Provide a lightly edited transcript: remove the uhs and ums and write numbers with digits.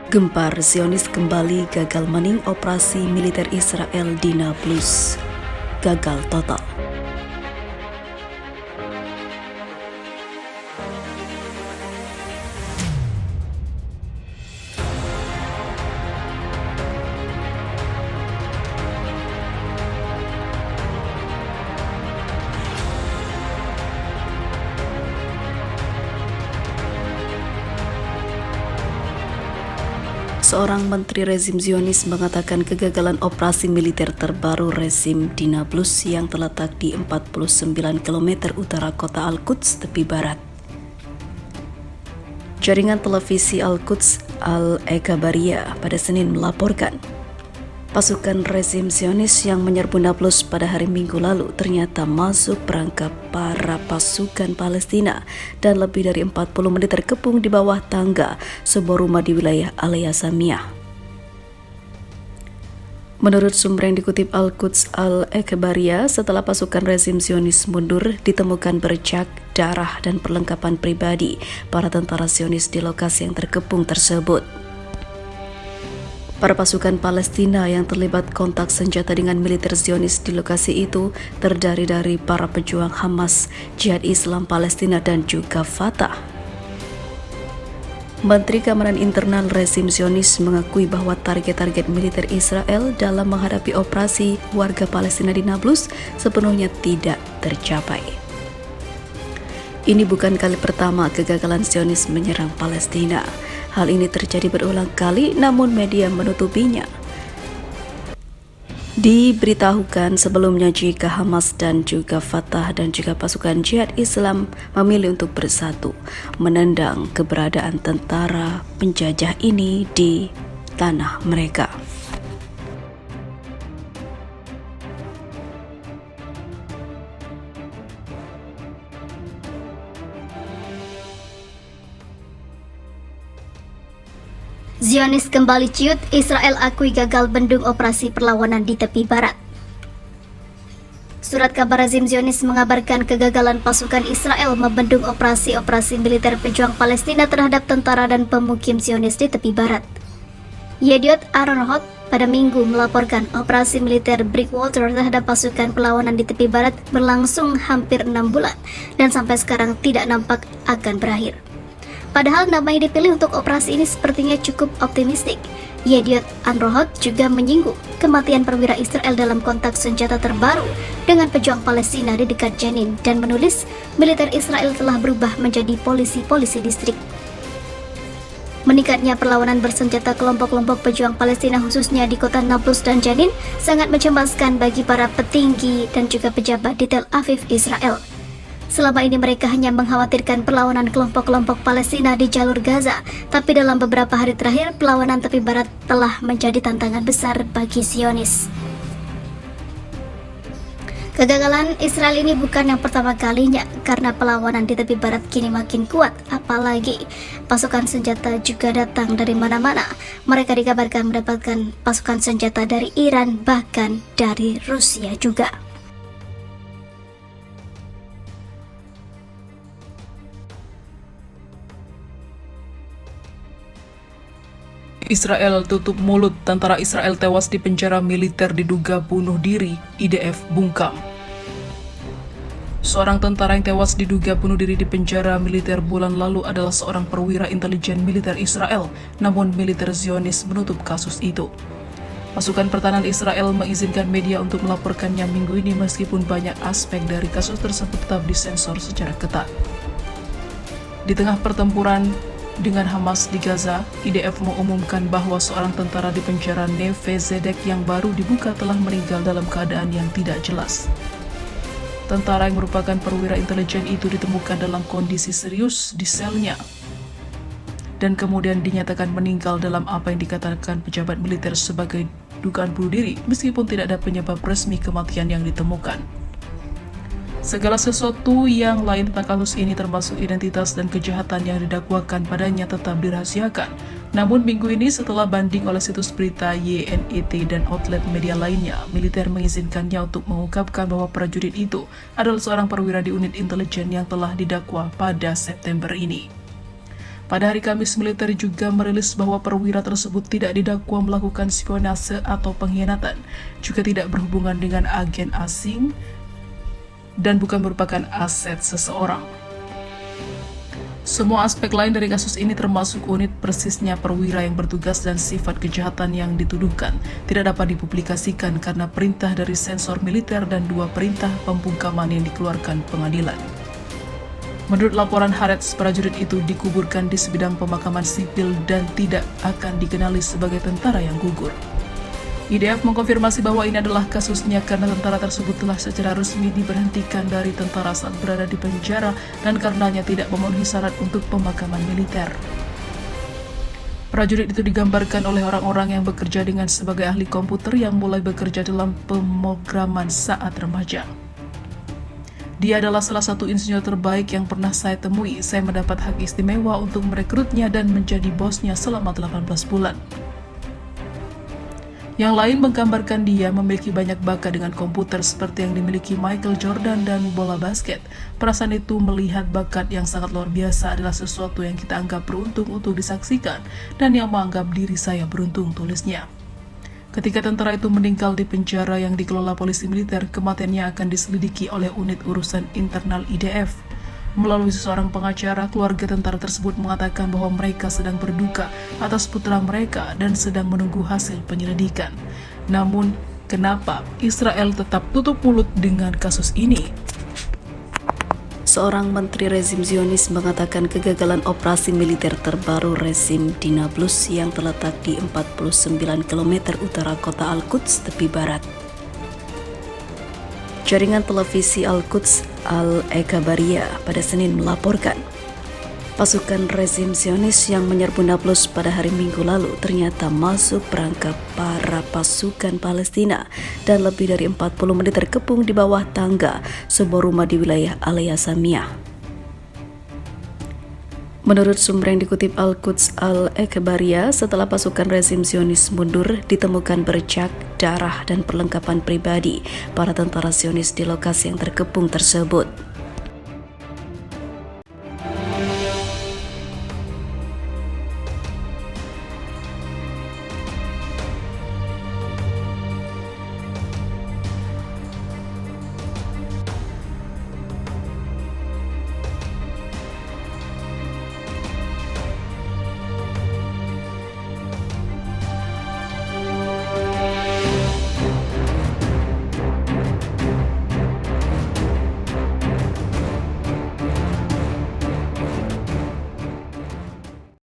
Gempar Zionis kembali gagal mening operasi militer Israel di Nablus. Gagal total. Seorang menteri rezim Zionis mengatakan kegagalan operasi militer terbaru rezim di Nablus yang terletak di 49 km utara kota Al-Quds tepi barat. Jaringan televisi Al-Quds Al-Ekabaria pada Senin melaporkan pasukan rezim Zionis yang menyerbu Nablus pada hari Minggu lalu ternyata masuk perangkap para pasukan Palestina dan lebih dari 40 menit terkepung di bawah tangga sebuah rumah di wilayah Al-Yasamiyah. Menurut sumber yang dikutip Al-Quds Al-Ekabaria, setelah pasukan rezim Zionis mundur, ditemukan bercak darah dan perlengkapan pribadi para tentara Zionis di lokasi yang terkepung tersebut. Para pasukan Palestina yang terlibat kontak senjata dengan militer Zionis di lokasi itu terdiri dari para pejuang Hamas, Jihad Islam Palestina dan juga Fatah. Menteri Keamanan Internal rezim Zionis mengakui bahwa target-target militer Israel dalam menghadapi operasi warga Palestina di Nablus sepenuhnya tidak tercapai. Ini bukan kali pertama kegagalan Zionis menyerang Palestina. Hal ini terjadi berulang kali, namun media menutupinya. Diberitahukan sebelumnya jika Hamas dan juga Fatah dan juga pasukan Jihad Islam memilih untuk bersatu, menendang keberadaan tentara penjajah ini di tanah mereka. Zionis kembali ciut, Israel akui gagal bendung operasi perlawanan di tepi barat. Surat kabar rezim Zionis mengabarkan kegagalan pasukan Israel membendung operasi militer pejuang Palestina terhadap tentara dan pemukim Zionis di tepi barat. Yediot Aharonot pada Minggu melaporkan operasi militer Breakwater terhadap pasukan perlawanan di tepi barat berlangsung hampir 6 bulan dan sampai sekarang tidak nampak akan berakhir. Padahal nama yang dipilih untuk operasi ini sepertinya cukup optimistik. Yediot Aharonot juga menyinggung kematian perwira Israel dalam kontak senjata terbaru dengan pejuang Palestina di dekat Jenin dan menulis militer Israel telah berubah menjadi polisi-polisi distrik. Meningkatnya perlawanan bersenjata kelompok-kelompok pejuang Palestina khususnya di kota Nablus dan Jenin sangat mencemaskan bagi para petinggi dan juga pejabat di Tel Aviv, Israel. Selama ini mereka hanya mengkhawatirkan perlawanan kelompok-kelompok Palestina di jalur Gaza, tapi dalam beberapa hari terakhir perlawanan tepi barat telah menjadi tantangan besar bagi Zionis. Kegagalan Israel ini bukan yang pertama kalinya karena perlawanan di tepi barat kini makin kuat, apalagi pasukan senjata juga datang dari mana-mana. Mereka dikabarkan mendapatkan pasukan senjata dari Iran, bahkan dari Rusia juga. Israel tutup mulut, tentara Israel tewas di penjara militer diduga bunuh diri, IDF bungkam. Seorang tentara yang tewas diduga bunuh diri di penjara militer bulan lalu adalah seorang perwira intelijen militer Israel, namun militer Zionis menutup kasus itu. Pasukan pertahanan Israel mengizinkan media untuk melaporkannya minggu ini meskipun banyak aspek dari kasus tersebut tetap disensor secara ketat. Di tengah pertempuran dengan Hamas di Gaza, IDF mengumumkan bahwa seorang tentara di penjara Neve Zedek yang baru dibuka telah meninggal dalam keadaan yang tidak jelas. Tentara yang merupakan perwira intelijen itu ditemukan dalam kondisi serius di selnya dan kemudian dinyatakan meninggal dalam apa yang dikatakan pejabat militer sebagai dugaan bunuh diri, meskipun tidak ada penyebab resmi kematian yang ditemukan. Segala sesuatu yang lain tentang kasus ini termasuk identitas dan kejahatan yang didakwakan padanya tetap dirahasiakan. Namun minggu ini setelah banding oleh situs berita YNET dan outlet media lainnya, militer mengizinkannya untuk mengungkapkan bahwa prajurit itu adalah seorang perwira di unit intelijen yang telah didakwa pada September ini. Pada hari Kamis, militer juga merilis bahwa perwira tersebut tidak didakwa melakukan spionase atau pengkhianatan, juga tidak berhubungan dengan agen asing, dan bukan merupakan aset seseorang. Semua aspek lain dari kasus ini termasuk unit persisnya perwira yang bertugas dan sifat kejahatan yang dituduhkan tidak dapat dipublikasikan karena perintah dari sensor militer dan 2 perintah pembungkaman yang dikeluarkan pengadilan. Menurut laporan Haaretz, prajurit itu dikuburkan di sebidang pemakaman sipil dan tidak akan dikenali sebagai tentara yang gugur. IDF mengkonfirmasi bahwa ini adalah kasusnya karena tentara tersebut telah secara resmi diberhentikan dari tentara saat berada di penjara dan karenanya tidak memenuhi syarat untuk pemakaman militer. Prajurit itu digambarkan oleh orang-orang yang bekerja dengan sebagai ahli komputer yang mulai bekerja dalam pemrograman saat remaja. Dia adalah salah satu insinyur terbaik yang pernah saya temui. Saya mendapat hak istimewa untuk merekrutnya dan menjadi bosnya selama 18 bulan. Yang lain menggambarkan dia memiliki banyak bakat dengan komputer seperti yang dimiliki Michael Jordan dan bola basket. Perasaan itu melihat bakat yang sangat luar biasa adalah sesuatu yang kita anggap beruntung untuk disaksikan dan yang menganggap diri saya beruntung, tulisnya. Ketika tentara itu meninggal di penjara yang dikelola polisi militer, kematiannya akan diselidiki oleh unit urusan internal IDF. Melalui seorang pengacara, keluarga tentara tersebut mengatakan bahwa mereka sedang berduka atas putra mereka dan sedang menunggu hasil penyelidikan. Namun, kenapa Israel tetap tutup mulut dengan kasus ini? Seorang menteri rezim Zionis mengatakan kegagalan operasi militer terbaru rezim di Nablus yang terletak di 49 km utara kota Al-Quds, tepi barat. Jaringan televisi Al-Quds Al-Ekabaria pada Senin melaporkan, pasukan rezim Zionis yang menyerbu Nablus pada hari Minggu lalu ternyata masuk perangkap para pasukan Palestina dan lebih dari 40 menit terkepung di bawah tangga sebuah rumah di wilayah Alea Samiyah. Menurut sumber yang dikutip Al-Quds Al-Ekabaria, setelah pasukan rezim Zionis mundur, ditemukan bercak darah dan perlengkapan pribadi para tentara Zionis di lokasi yang terkepung tersebut.